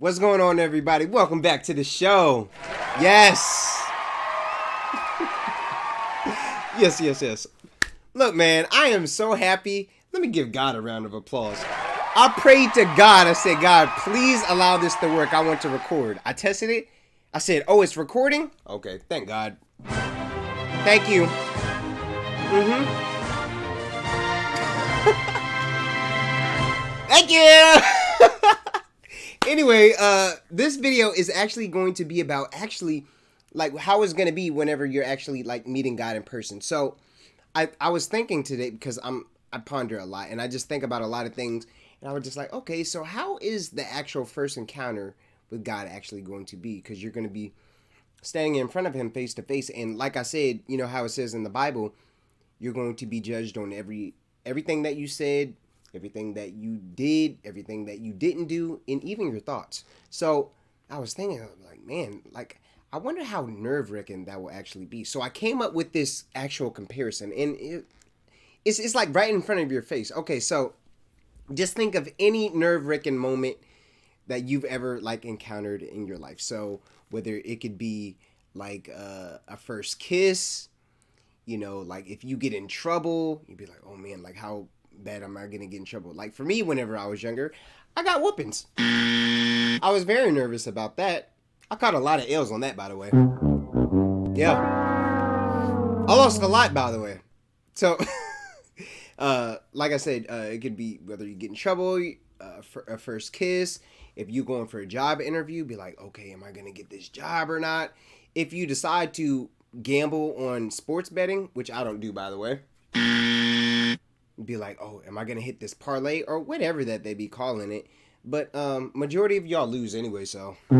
What's going on, everybody? Welcome back to the show. Yes. Yes. Look, man, I am so happy. Let me give God a round of applause. I prayed to God. I said, God, please allow this to work. I want to record. I tested it. I said, oh, it's recording? Okay, thank God. Thank you. Thank you. Anyway, this video is actually going to be about like how it's going to be whenever you're actually like meeting God in person. So I was thinking today because I ponder a lot and I just think about a lot of things, and I was just like, okay, so how is the actual first encounter with God actually going to be? Because you're going to be standing in front of him face to face, and like I said, you know how it says in the Bible, you're going to be judged on everything that you said, everything that you did, everything that you didn't do, and even your thoughts. So I was thinking, like, man, like, I wonder how nerve-wracking that will actually be. So I came up with this actual comparison, and it's like right in front of your face. Okay, so just think of any nerve-wracking moment that you've ever like encountered in your life. So whether it could be like a first kiss, you know, like if you get in trouble, you'd be like, oh man, like how bad am I gonna get in trouble? Like for me, whenever I was younger, I got whoopings. I was very nervous about that. I caught a lot of L's on that, by the way. Yeah, I lost a lot, by the way. So, like I said, it could be whether you get in trouble, for a first kiss. If you going for a job interview, be like, okay, am I gonna get this job or not? If you decide to gamble on sports betting, which I don't do, by the way, be like, oh, am I gonna hit this parlay or whatever that they be calling it? But majority of y'all lose anyway, so you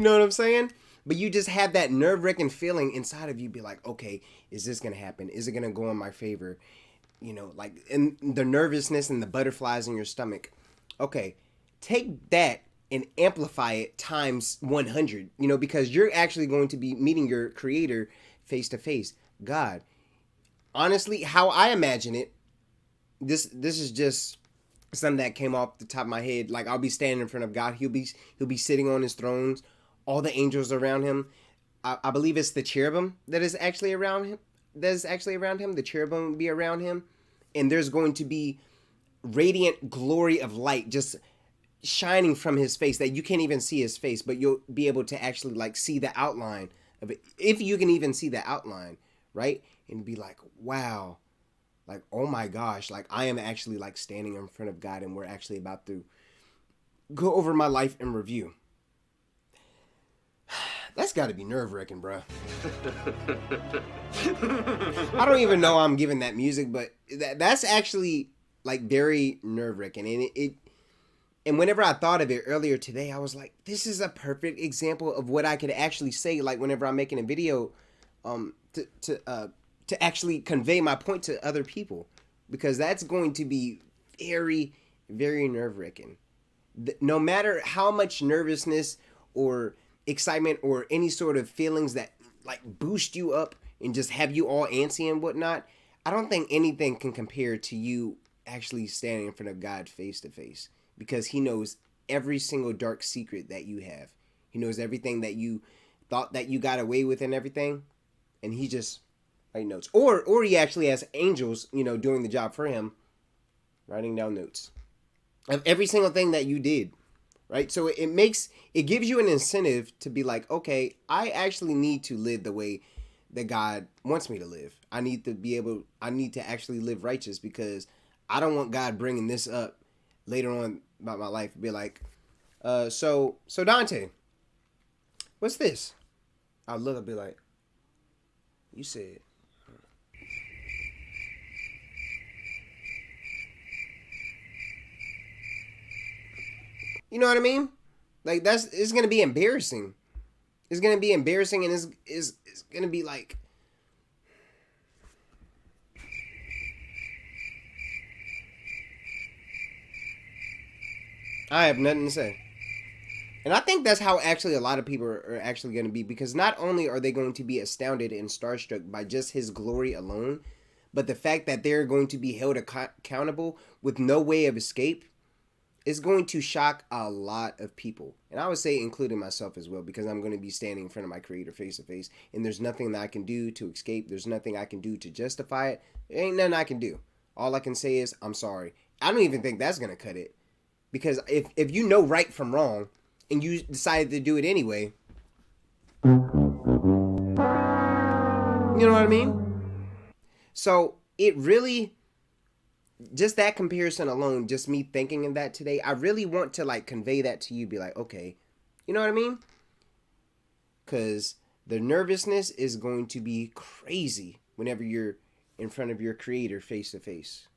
know what I'm saying? But you just have that nerve wracking feeling inside of you, be like, okay, is this gonna happen? Is it gonna go in my favor? You know, like, and the nervousness and the butterflies in your stomach. Okay, take that and amplify it times 100, you know, because you're actually going to be meeting your creator face to face, God. Honestly, how I imagine it, this is just something that came off the top of my head. Like I'll be standing in front of God. He'll be sitting on his thrones, all the angels around him. I believe it's the cherubim that is actually around him. That is actually around him. The cherubim will be around him, and there's going to be radiant glory of light just shining from his face that you can't even see his face, but you'll be able to actually like see the outline of it, if you can even see the outline, right? And be like, wow, like, oh my gosh, like I am actually like standing in front of God, and we're actually about to go over my life in review. That's got to be nerve-wracking, bro. I don't even know I'm giving that music, but that's actually like very nerve-wracking, and and whenever I thought of it earlier today, I was like, this is a perfect example of what I could actually say, like whenever I'm making a video, to actually convey my point to other people, because that's going to be very, very nerve-wracking. No matter how much nervousness or excitement or any sort of feelings that like boost you up and just have you all antsy and whatnot, I don't think anything can compare to you actually standing in front of God face to face, because he knows every single dark secret that you have. He knows everything that you thought that you got away with and everything, and he just writing notes. Or he actually has angels, you know, doing the job for him, writing down notes of every single thing that you did. Right? So it gives you an incentive to be like, okay, I actually need to live the way that God wants me to live. I need to actually live righteous, because I don't want God bringing this up later on about my life. Be like, so Dante, what's this? I'll look and be like, you said. You know what I mean? Like it's gonna be embarrassing. It's gonna be embarrassing, and it's gonna be like, I have nothing to say. And I think that's how actually a lot of people are actually going to be, because not only are they going to be astounded and starstruck by just his glory alone, But the fact that they're going to be held accountable with no way of escape is going to shock a lot of people. And I would say including myself as well, because I'm going to be standing in front of my creator face to face, and there's nothing that I can do to escape. There's nothing I can do to justify it. There ain't nothing I can do. All I can say is I'm sorry. I don't even think that's going to cut it. Because if you know right from wrong and you decided to do it anyway, you know what I mean? So it really, just that comparison alone, just me thinking of that today, I really want to like convey that to you. Be like, okay, you know what I mean? Because the nervousness is going to be crazy whenever you're in front of your creator face to face.